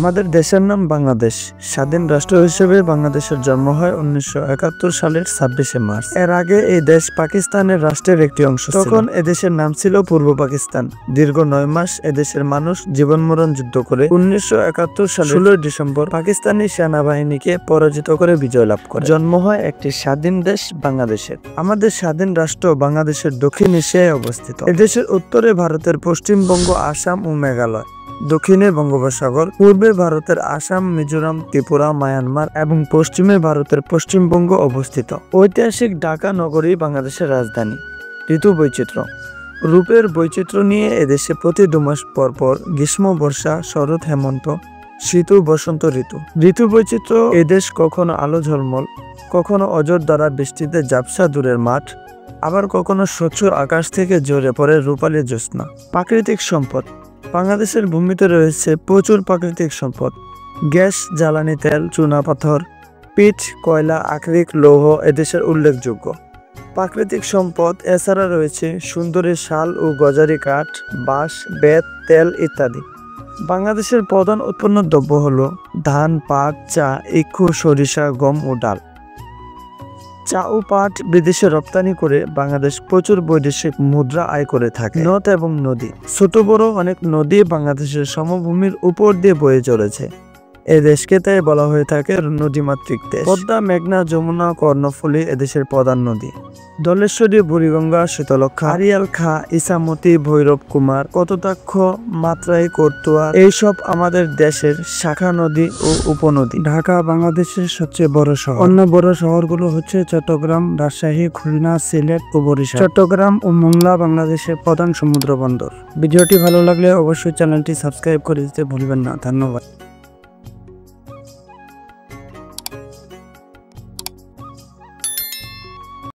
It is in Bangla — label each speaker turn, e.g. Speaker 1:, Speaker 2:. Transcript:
Speaker 1: আমাদের দেশের নাম বাংলাদেশ। স্বাধীন রাষ্ট্র হিসেবে বাংলাদেশের জন্ম হয় 1971 সালের 26শে মার্চ। এর আগে এই দেশ পাকিস্তানের রাষ্ট্রের একটি অংশ ছিল। তখন এদেশের নাম ছিল পূর্ব পাকিস্তান। দীর্ঘ 9 মাস এদেশের মানুষ জীবন মরণ যুদ্ধ করে 1971 সালের 16 ডিসেম্বর পাকিস্তানি সেনাবাহিনীকে পরাজিত করে বিজয় লাভ করে জন্ম হয় একটি স্বাধীন দেশ বাংলাদেশের। আমাদের স্বাধীন রাষ্ট্র বাংলাদেশের দক্ষিণ এশিয়ায় অবস্থিত। এদেশের উত্তরে ভারতের পশ্চিমবঙ্গ, আসাম ও মেঘালয়, দক্ষিণে বঙ্গোপসাগর, পূর্বে ভারতের আসাম, মিজোরাম, ত্রিপুরা, মায়ানমার এবং পশ্চিমে ভারতের পশ্চিমবঙ্গ অবস্থিত। ঐতিহাসিক ঢাকা নগরী বাংলাদেশের রাজধানী। ঋতু বৈচিত্র্য। রূপের বৈচিত্র্য নিয়ে এদেশে প্রতি 2 মাস পর পর গ্রীষ্ম, বর্ষা, শরৎ, হেমন্ত, শীত ও বসন্ত ঋতু। ঋতু বৈচিত্র্য এদেশ কখনো আলো ঝলমল, কখনো অজর দ্বারা বৃষ্টিতে ঝাপসা দূরের মাঠ, আবার কখনো স্বচ্ছ আকাশ থেকে ঝরে পড়ে রূপালী জ্যোৎস্না। প্রাকৃতিক সম্পদ। বাংলাদেশের ভূমিতে রয়েছে প্রচুর প্রাকৃতিক সম্পদ। গ্যাস, জ্বালানি তেল, চুনাপাথর, পিট, কয়লা, আকরিক, লৌহ এদেশের উল্লেখযোগ্য প্রাকৃতিক সম্পদ। এছাড়া রয়েছে সুন্দরী শাল ও গজারি কাঠ, বাঁশ, বেত, তেল ইত্যাদি। বাংলাদেশের প্রধান উৎপন্ন দ্রব্য হল ধান, পাট, চা, ইক্ষু, সরিষা, গম ও ডাল। চা ও পাট বিদেশে রপ্তানি করে বাংলাদেশ প্রচুর বৈদেশিক মুদ্রা আয় করে থাকে। নদ এবং নদী। ছোট বড় অনেক নদী বাংলাদেশের সমভূমির উপর দিয়ে বয়ে চলেছে। এই দেশকে তাই বলা হয়ে থাকে নদীমাতৃক দেশ। পদ্মা, মেঘনা, যমুনা, কর্ণফুলী এদেশের প্রধান নদী। দলেশ্বরী, বুড়িগঙ্গা, শীতলক্ষা, আরিয়াল খা, ইসামতি, ভৈরব কুমার, কতোটাক্ষ, মাত্রাই, করতোয়া এইসব আমাদের দেশের শাখা নদী ও উপনদী। ঢাকা বাংলাদেশের সবচেয়ে বড় শহর। অন্য বড় শহরগুলো হচ্ছে চট্টগ্রাম, রাজশাহী, খুলনা, সিলেট ও বরিশাল। চট্টগ্রাম ও মোংলা বাংলাদেশের প্রধান সমুদ্র বন্দর। ভিডিওটি ভালো লাগলে অবশ্যই চ্যানেলটি সাবস্ক্রাইব করে দিতে ভুলবেন না। ধন্যবাদ।